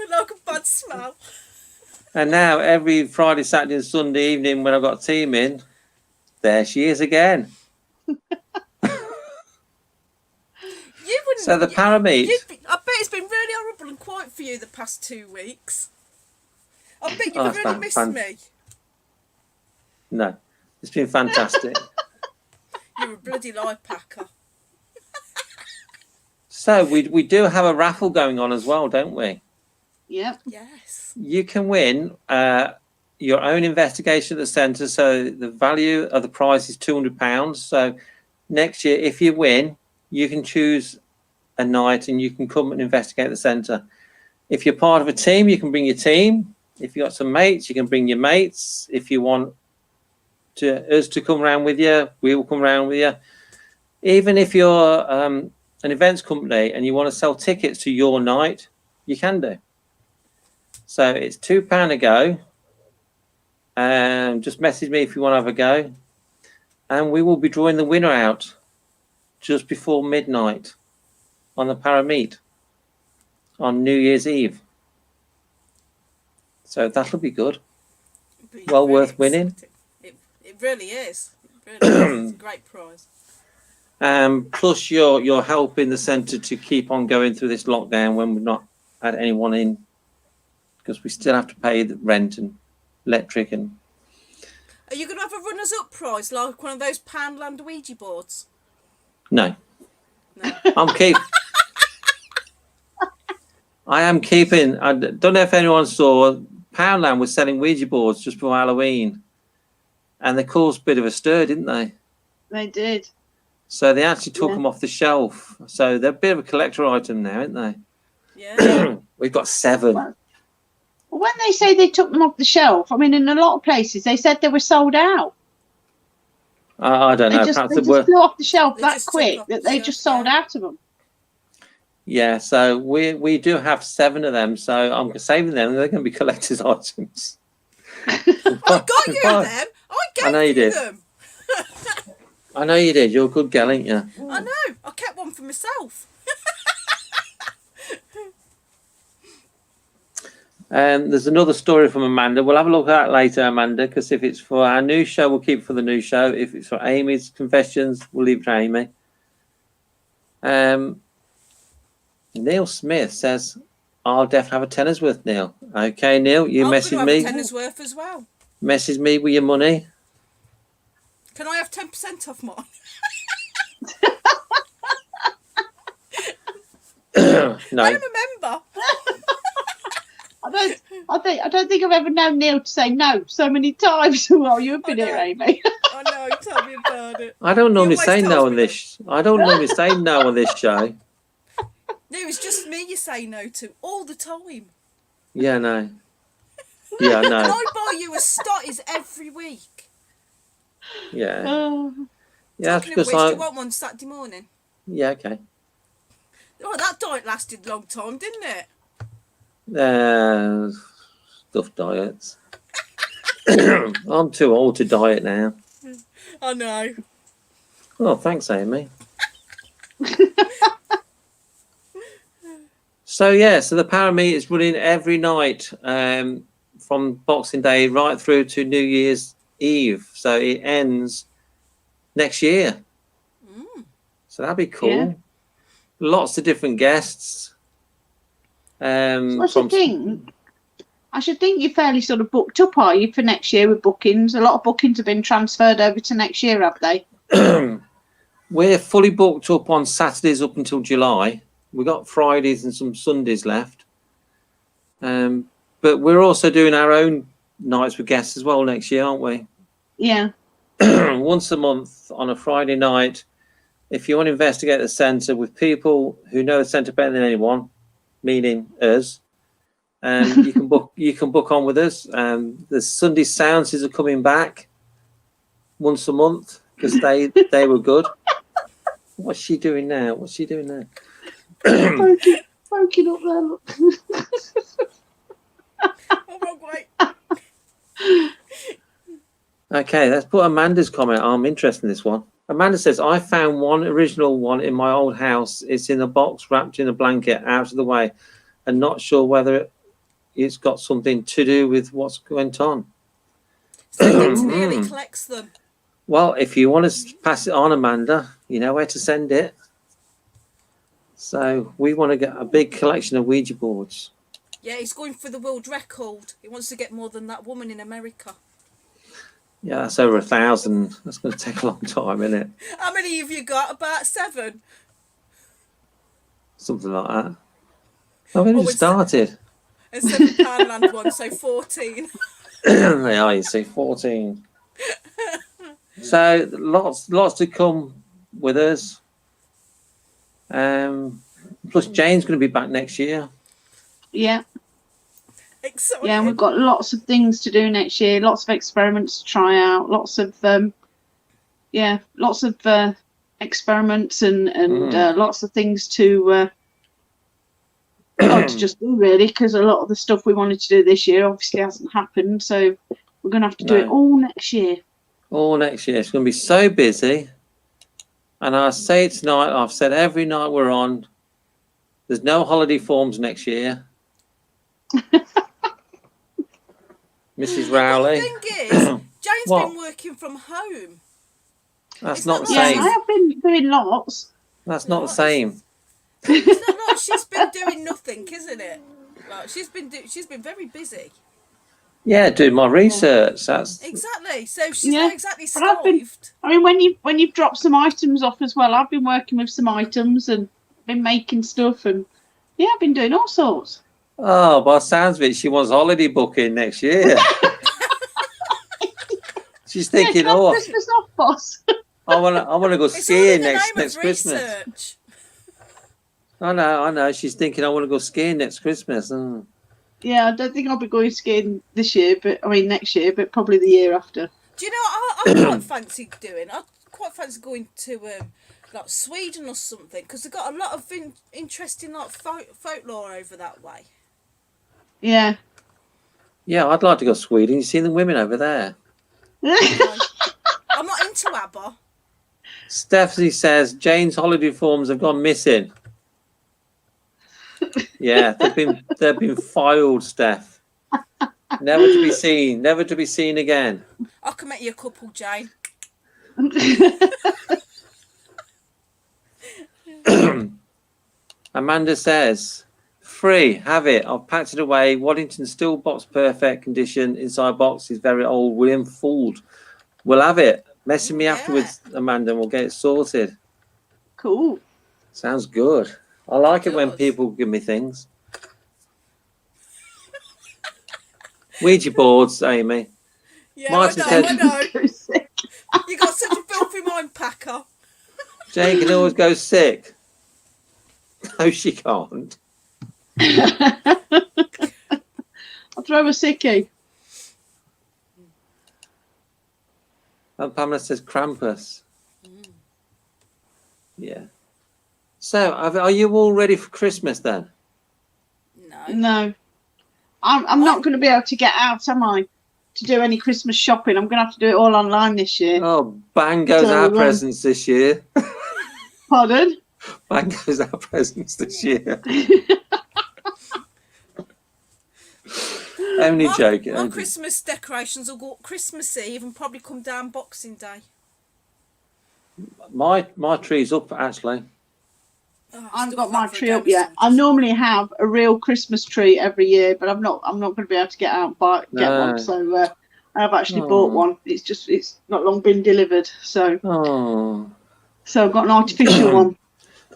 Like a bad smell. And now every Friday, Saturday and Sunday evening when I've got a team in, there she is again. So the Parameet. I bet it's been really horrible and quiet for you the past 2 weeks. I bet you've really missed me. No, it's been fantastic. You're a bloody lie packer. So we do have a raffle going on as well, don't we? Yep. Yes. You can win your own investigation at the centre. So the value of the prize is £200. So next year, if you win, you can choose a night and you can come and investigate the centre. If you're part of a team, you can bring your team. If you've got some mates, you can bring your mates. If you want us to come around with you, we will come around with you. Even if you're an events company and you want to sell tickets to your night, you can do. So it's £2 a go. Just message me if you want to have a go. And we will be drawing the winner out just before midnight on the Parameet on New Year's Eve. So that'll be good. Well worth winning. It really is. It really is. It's a great prize. Plus you're helping the centre to keep on going through this lockdown when we've not had anyone in, because we still have to pay the rent and electric. And are you going to have a runners-up prize like one of those Poundland Ouija boards? No. I am keeping. I don't know if anyone saw, Poundland was selling Ouija boards just before Halloween, and they caused a bit of a stir, didn't they? They did. So they actually took them off the shelf. So they're a bit of a collector item now, aren't they? Yeah. We've got 7. Well, when they say they took them off the shelf, I mean, in a lot of places, they said they were sold out. I don't know. They just flew off the shelf that quick that they just sold out of them. Yeah, so we do have 7 of them. So I'm saving them. They're going to be collector's items. I got you them. I gave you them. I know you did. You're a good gal, ain't you? I know. I kept one for myself. There's another story from Amanda. We'll have a look at that later, Amanda, because if it's for our new show, we'll keep it for the new show. If it's for Amy's confessions, we'll leave it for Amy. Neil Smith says, I'll definitely have a tenner's worth, Neil. Okay, Neil, you message me. I'm going to have a tenner's worth as well. Message me with your money. Can I have 10% off mine? No. I remember. I don't think I've ever known Neil to say no so many times while you've been here, Amy. I know. Tell me about it. I don't normally say no on this. I don't normally say no on this show. No, it's just me you say no to all the time. Yeah, no. Yeah, no. And I buy you a Stotties every week. Yeah. Yeah, that's because do you want one Saturday morning? Yeah, okay. Oh, that diet lasted a long time, didn't it? Stuff diets. I'm too old to diet now. I know. Oh, thanks, Amy. So the Parameet is running every night from Boxing Day right through to New Year's Eve, so it ends next year. So that'd be cool. Yeah. Lots of different guests. So I should think you're fairly sort of booked up, are you, for next year with bookings? A lot of bookings have been transferred over to next year, have they? We're fully booked up on Saturdays up until July. We've got Fridays and some Sundays left. But we're also doing our own nights with guests as well next year, aren't we? Yeah. Once a month on a Friday night. If you want to investigate the centre with people who know the centre better than anyone, meaning us, you can book on with us. The Sunday Seances are coming back once a month because they were good. What's she doing now? Poking up there. Look. Oh, wrong way. Okay, let's put Amanda's comment. I'm interested in this one. Amanda says, I found one original one in my old house. It's in a box wrapped in a blanket out of the way and not sure whether it's got something to do with what's went on. Send it to me and he collects them. Well, if you want to pass it on, Amanda, you know where to send it. So we want to get a big collection of Ouija boards. Yeah, he's going for the world record. He wants to get more than that woman in America. Yeah, that's over 1,000. That's going to take a long time, isn't it? How many have you got? About 7? Something like that. I've only just started. And £7 land one, so 14. They are, you see, 14. So lots to come with us. Plus Jane's going to be back next year. Yeah. Exciting. Yeah, and we've got lots of things to do next year, lots of experiments to try out, lots of experiments and lots of things to just do, really, because a lot of the stuff we wanted to do this year obviously hasn't happened, so we're going to have to do it all next year. All next year. It's going to be so busy. And I say it tonight, I've said every night we're on, there's no holiday forms next year. Mrs. Rowley. The thing is, Jane's been working from home. That's not the same. Yeah, I have been doing lots. That's not the same. It's not like she's been doing nothing, isn't it? Like she's been very busy. Yeah, doing my research. That's exactly. So she's not exactly starved. When you've dropped some items off as well, I've been working with some items and been making stuff, and I've been doing all sorts. Oh, by the sounds of it, she wants holiday booking next year. She's thinking, Christmas off, boss. I want to go skiing next Christmas. I know. She's thinking, I want to go skiing next Christmas. Yeah, I don't think I'll be going skiing this year, next year, but probably the year after. Do you know what I quite fancy doing? I quite fancy going to like Sweden or something, because they've got a lot of interesting like folklore over that way. Yeah. Yeah, I'd like to go to Sweden. You see the women over there? I'm not into ABBA. Stephanie says Jane's holiday forms have gone missing. Yeah, they've been filed, Steph. Never to be seen again. I can make you a couple, Jane. Amanda says, free, have it. I've packed it away. Waddington still box perfect condition. Inside box is very old. William fooled. We'll have it. Message me afterwards, Amanda, and we'll get it sorted. Cool. Sounds good. I like it when people give me things. Ouija boards, Amy. Yeah, I know. You got such a filthy mind, Packer. Jane can always go sick. No, she can't. I'll throw a sickie. And Pamela says Krampus. Yeah. So, are you all ready for Christmas then? No. I'm not going to be able to get out, am I? To do any Christmas shopping. I'm going to have to do it all online this year. Oh, bang goes our presents this year. Pardon? Bang goes our presents this year. Only joking. My Christmas decorations will go up Christmas Eve and probably come down Boxing Day. My tree's up actually. Oh, I haven't got my tree up yet. I normally have a real Christmas tree every year, but I'm not going to be able to get out and get one. So I've actually bought one. It's not long been delivered. So I've got an artificial one.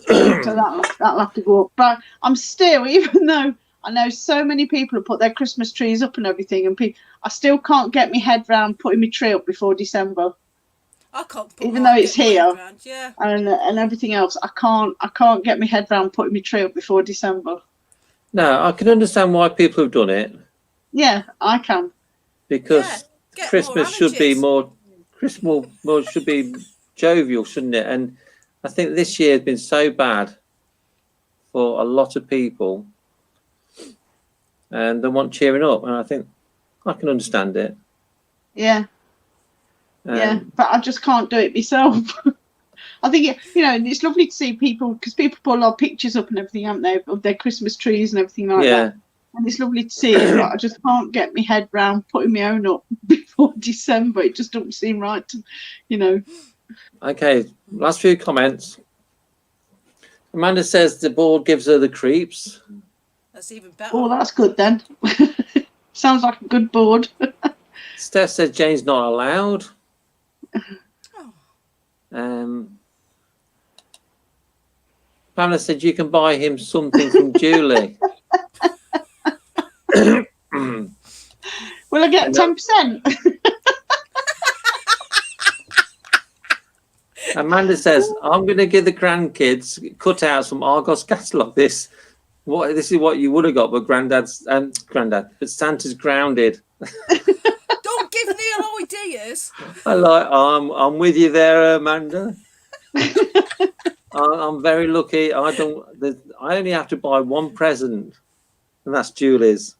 So that'll have to go up. But I'm still, even though I know so many people have put their Christmas trees up and everything, and I still can't get my head round putting my tree up before December. I can't put even though it's here yeah. and everything else. I can't get my head round putting my tree up before December. No, I can understand why people have done it. Yeah, I can. Because Christmas should be more should be jovial, shouldn't it? And I think this year has been so bad for a lot of people, and they want cheering up, and I think I can understand it. Yeah. Yeah, but I just can't do it myself. I think, it's lovely to see people, because people put a lot of pictures up and everything, haven't they, of their Christmas trees and everything like that. And it's lovely to see it, but I just can't get my head round putting my own up before December. It just doesn't seem right to, Okay, last few comments. Amanda says the board gives her the creeps. That's even better. Oh, that's good then. Sounds like a good board. Steph says Jane's not allowed. Pamela said you can buy him something from Julie. Will I get 10%? Amanda says I'm going to give the grandkids cutouts from Argos catalogue. This is what you would have got, but but Santa's grounded. Don't give Neil ideas. I'm with you there, Amanda. I'm very lucky. I only have to buy one present, and that's Julie's.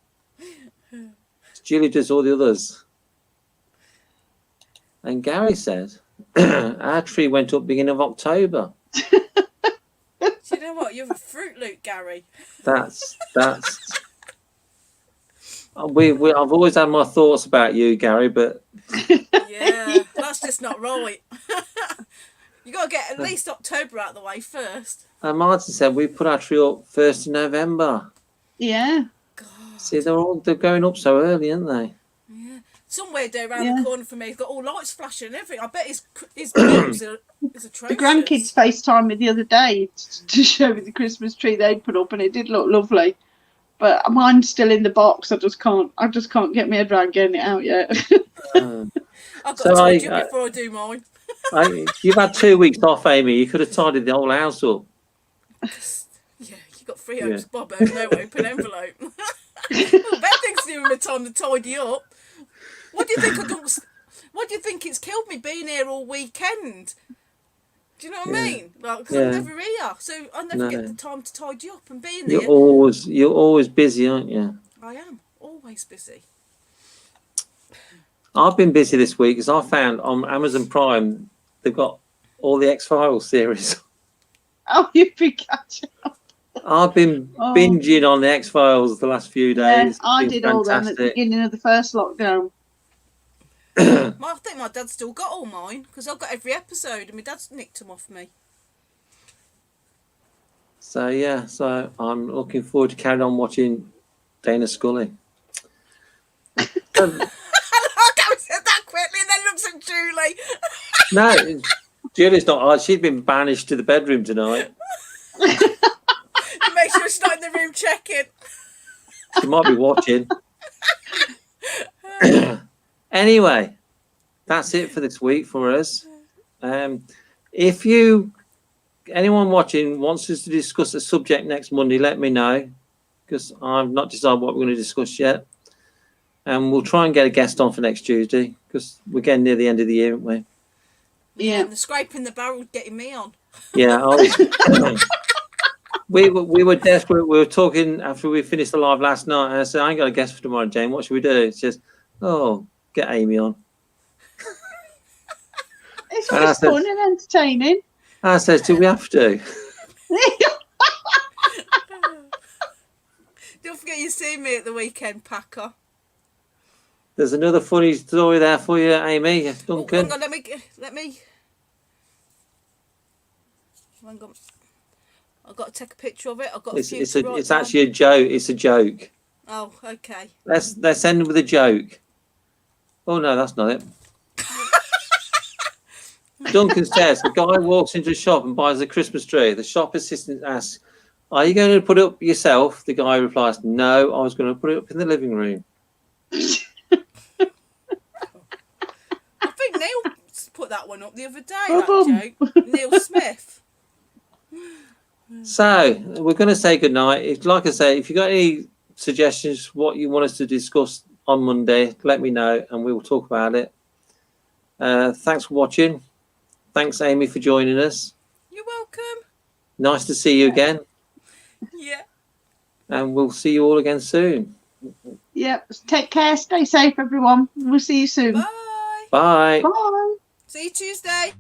Julie does all the others. And Gary said our tree went up beginning of October. Do you know what? You're a Fruit Loop, Gary. That's. I've always had my thoughts about you, Gary, but yeah, that's just not right. You got to get at least October out of the way first. And Martin said we put our tree up 1st of November. Yeah. God. See, they're going up so early, aren't they? Yeah. Somewhere down around the corner from me, he's got all lights flashing and everything. I bet his bills are atrocious. The grandkids FaceTimed me the other day to show me the Christmas tree they'd put up, and it did look lovely. But mine's still in the box. I just can't get my head around getting it out yet. I've got to tidy up before I do mine. You've had 2 weeks off, Amy. You could have tidied the whole house up. Yeah, you got 3 hopes, Bob, and no open envelope. Better things to do with my time to tidy up. What do you think? What do you think it's killed me being here all weekend? Do you know what I mean? Because I'm never here, so I never get the time to tidy up and being there. You're always busy, aren't you? I am always busy. I've been busy this week because I found on Amazon Prime they've got all the X-Files series. Oh, you've been catching up. I've been binging on the X-Files the last few days. Yeah, I did all them at the beginning of the first lockdown. I think my dad's still got all mine because I've got every episode and my dad's nicked them off me. So I'm looking forward to carrying on watching Dana Scully. I said that quickly and then looks at Julie. No, Julie's not. She's been banished to the bedroom tonight. Make sure she's not in the room checking. She might be watching. Anyway, that's it for this week for us. If anyone watching wants us to discuss a subject next Monday, let me know, because I've not decided what we're going to discuss yet. And we'll try and get a guest on for next Tuesday, because we're getting near the end of the year, aren't we? Yeah, and the scraping the barrel getting me on. Yeah, we were desperate. We were talking after we finished the live last night, and I said, I ain't got a guest for tomorrow, Jane. What should we do? She says, get Amy on. It's always fun and entertaining. I said, do we have to? Don't forget you see me at the weekend, Packer. There's another funny story there for you, Amy. Duncan. Oh, hang on, let me. Hang on. I've got to take a picture of it. I've got It's actually a joke. It's a joke. Oh, okay. Let's end with a joke. Oh no, that's not it. Duncan says the guy walks into a shop and buys a Christmas tree. The shop assistant asks, "Are you going to put it up yourself?" The guy replies, "No, I was going to put it up in the living room." I think Neil put that one up the other day. That joke, Neil Smith. So we're going to say goodnight. Like I say, if you got any suggestions, what you want us to discuss on Monday, let me know and we will talk about it. Thanks for watching. Thanks, Amy, for joining us. You're welcome. Nice to see you again. Yeah. And we'll see you all again soon. Yep. Take care. Stay safe, everyone. We'll see you soon. Bye. Bye. Bye. See you Tuesday.